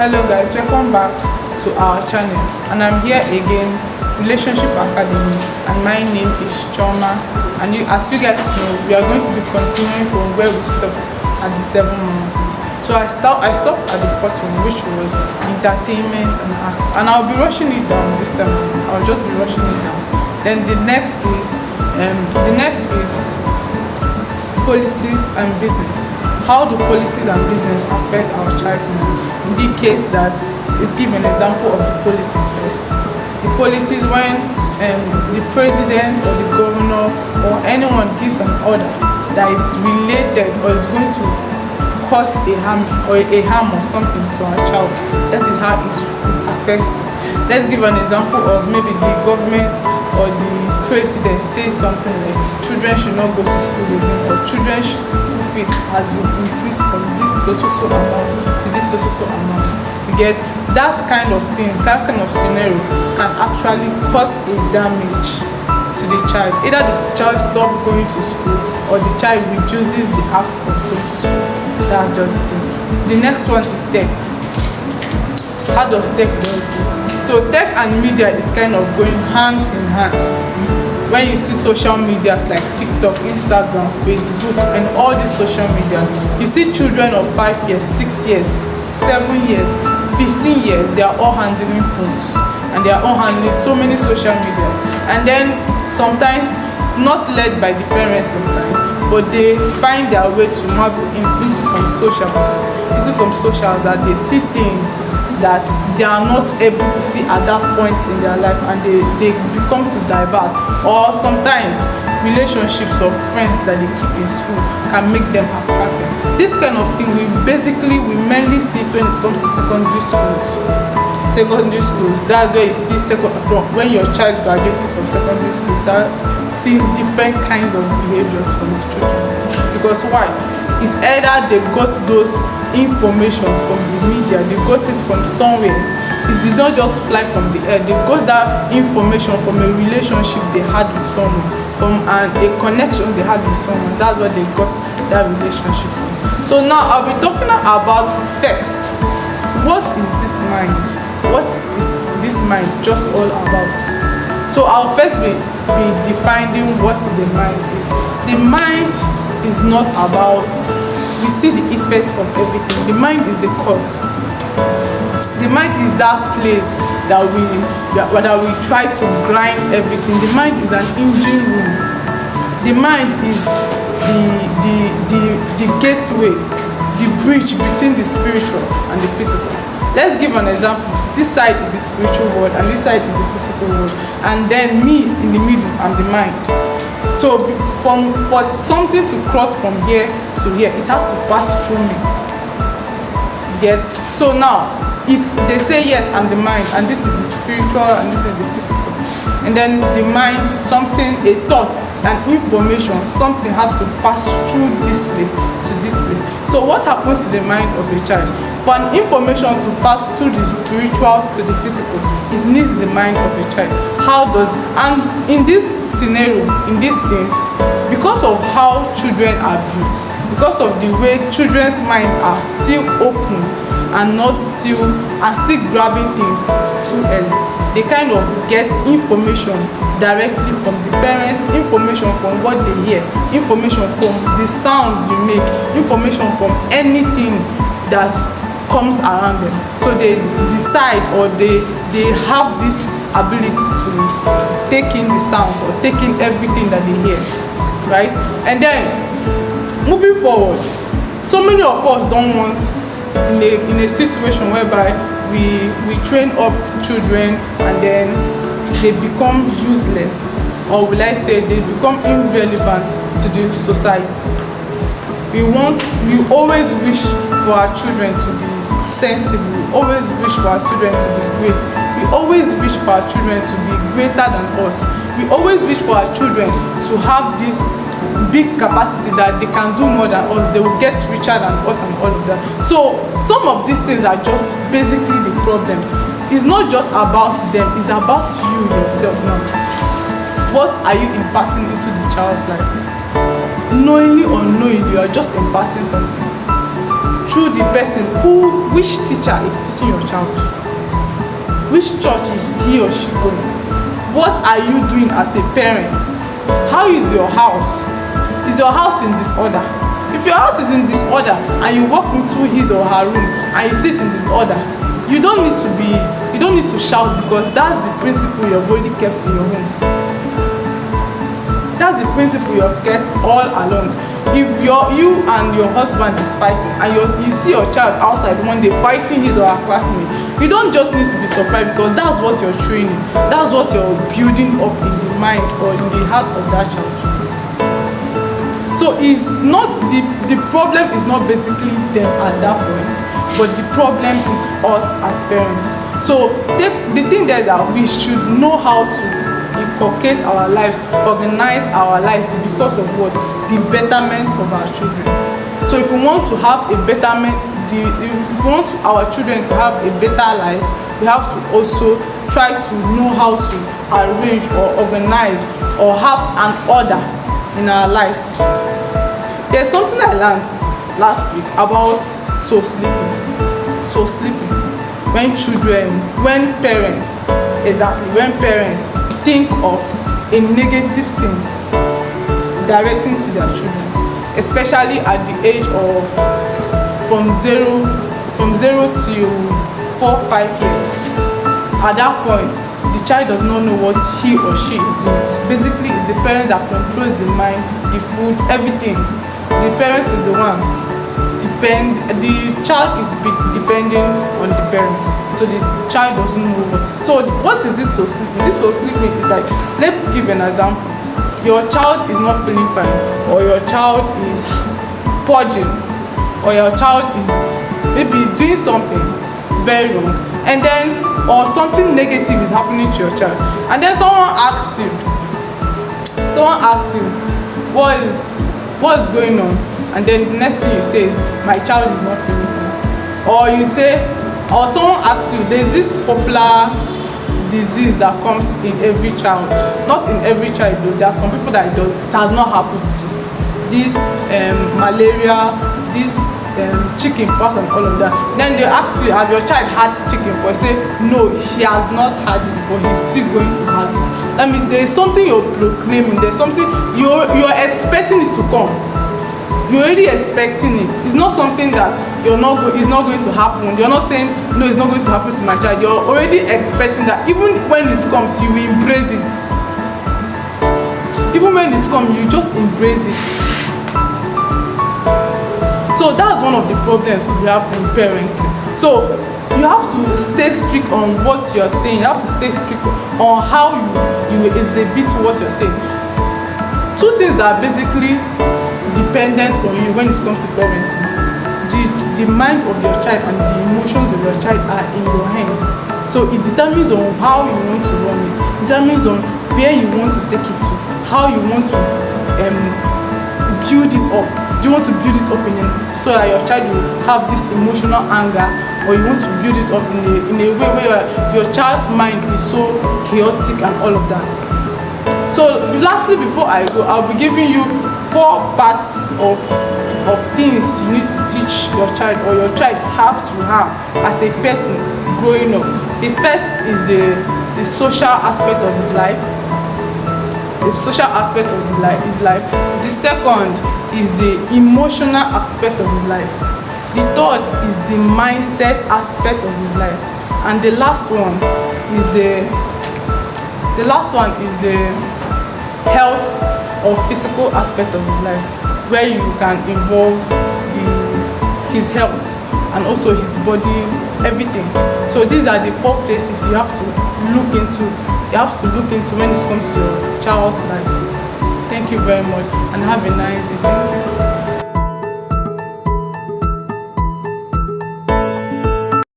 Hello guys, welcome back to our channel, and I'm here again, Relationship Academy, and my name is Choma. And as you guys know, we are going to be continuing from where we stopped at the 7 mountains. So I stopped at the fourth one, which was entertainment and arts, and I'll be rushing it down this time. I'll just be rushing it down. Then the next is politics and business. How do politics and business affect our child's mind? In the case that is give an example of the policies first. The policies when the president or the governor or anyone gives an order that is related or is going to cause a harm or something to our child. That is how it affects it. Let's give an example of maybe the government or the president says something like children should not go to school again, or children's school fees has been increased from this so amount to this so amount. You get that kind of thing, that kind of scenario can actually cause a damage to the child. Either the child stops going to school or the child reduces the act of going to school. That's just the thing. The next one is tech. How does tech do this? So tech and media is kind of going hand in hand. When you see social medias like TikTok, Instagram, Facebook, and all these social medias, you see children of 5 years, 6 years, 7 years, 15 years, they are all handling phones, and they are all handling so many social medias. And then sometimes, not led by the parents sometimes, but they find their way to marvel into some socials that they see things that they are not able to see at that point in their life, and they become too diverse. Or sometimes relationships of friends that they keep in school can make them attractive. This kind of thing we mainly see it when it comes to secondary schools. That's where you see when your child graduates from secondary school, start seeing different kinds of behaviors from the children. Because why? It's either they got those information from the media, they got it from somewhere. It did not just fly from the air. They got that information from a relationship they had with someone, from a connection they had with someone. That's where they got that relationship from. So now I'll be talking about first, what is this mind? What is this mind just all about? So I'll first be defining what the mind is. The mind is not about, we see the effect of everything. The mind is the cause. The mind is that place that we try to grind everything. The mind is an engine room. The mind is the gateway, the bridge between the spiritual and the physical. Let's give an example. This side is the spiritual world and this side is the physical world, and then me in the middle, I'm the mind. So for something to cross from here to here, it has to pass through me. Get? So now, if they say yes, I'm the mind, and this is the spiritual and this is the physical, and then the mind, something, a thought, an information, something has to pass through this place to this place. So what happens to the mind of a child? For an information to pass through the spiritual to the physical, it needs the mind of a child. And in this scenario, in these things, because of how children are built, because of the way children's minds are still open and still grabbing things too early, they kind of get information directly from the parents, information from what they hear, information from the sounds you make, information from anything that comes around them. So they decide, or they have this ability to take in the sounds or take in everything that they hear, right? And then moving forward, so many of us don't want in a situation whereby we train up children and then they become useless, or will I say they become irrelevant to the society. We always wish for our children to be sensible. We always wish for our children to be great. We always wish for our children to be greater than us. We always wish for our children to have this big capacity that they can do more than us, they will get richer than us and all of that. So some of these things are just basically the problems. It's not just about them, it's about you yourself now. What are you imparting into the child's life? Knowingly or unknowingly, you are just imparting something. through the person which teacher is teaching your child, which church is he or she going, what are you doing as a parent, how is your house, is your house in disorder? If your house is in disorder and you walk into his or her room and you sit in disorder, you don't need to shout, because that's the principle you have already kept in your home. That's the principle you have kept all along. If you and your husband is fighting and you see your child outside one day fighting his or her classmate, you don't just need to be surprised, because that's what you're training, that's what you're building up in the mind or in the heart of that child. So it's not the problem is not basically them at that point, but the problem is us as parents. So the thing there is that we should know how to inculcate our lives, organize our lives, because of what? The betterment of our children. So if we want to have a betterment, if we want our children to have a better life, we have to also try to know how to arrange or organize or have an order in our lives. There's something I learned last week about soul sleeping. Soul sleeping. When parents think of a negative things directing to their children, especially at the age of from zero to 4-5 years. At that point, the child does not know what he or she is doing. Basically, it's the parents that controls the mind, the food, everything. The parents is the one. The child is depending on the parents. So the child doesn't know what. So what is this soul sleeping? This soul sleeping is like, let's give an example. Your child is not feeling fine, or your child is purging, or your child is maybe doing something very wrong, and then or something negative is happening to your child, and then someone asks you what is going on, and then the next thing you say is, my child is not feeling fine. Or someone asks you, there's this popular disease that comes in every child, not in every child though, there are some people that it has not happened to, this malaria, this chicken pox and all of that. Then they ask you, have your child had chicken pox? Say no, he has not had it, but he's still going to have it. That means there's something you're proclaiming, there's something you're expecting it to come. You're already expecting it. It's not something that it's not going to happen. You're not saying no, it's not going to happen to my child. You're already expecting that. Even when it comes, you will embrace it. Even when it comes, you just embrace it. So that's one of the problems we have in parenting. So you have to stay strict on what you're saying. You have to stay strict on how you exhibit what you're saying. Two things that are basically dependent on you when it comes to parenting. The mind of your child and the emotions of your child are in your hands. So it determines on how you want to run it. It determines on where you want to take it to, how you want to build it up. Do you want to build it up so that your child will have this emotional anger, or you want to build it up in a way where your child's mind is so chaotic and all of that. So lastly, before I go, I'll be giving you 4 parts of things you need to teach your child, or your child have to have as a person growing up. The first is the social aspect of his life. The social aspect of his life. The second is the emotional aspect of his life. The third is the mindset aspect of his life. And the last one is the health or physical aspect of his life, where you can involve his health and also his body, everything. So these are the 4 places you have to look into. You have to look into when it comes to your child's life. Thank you very much, and have a nice day. Thank you.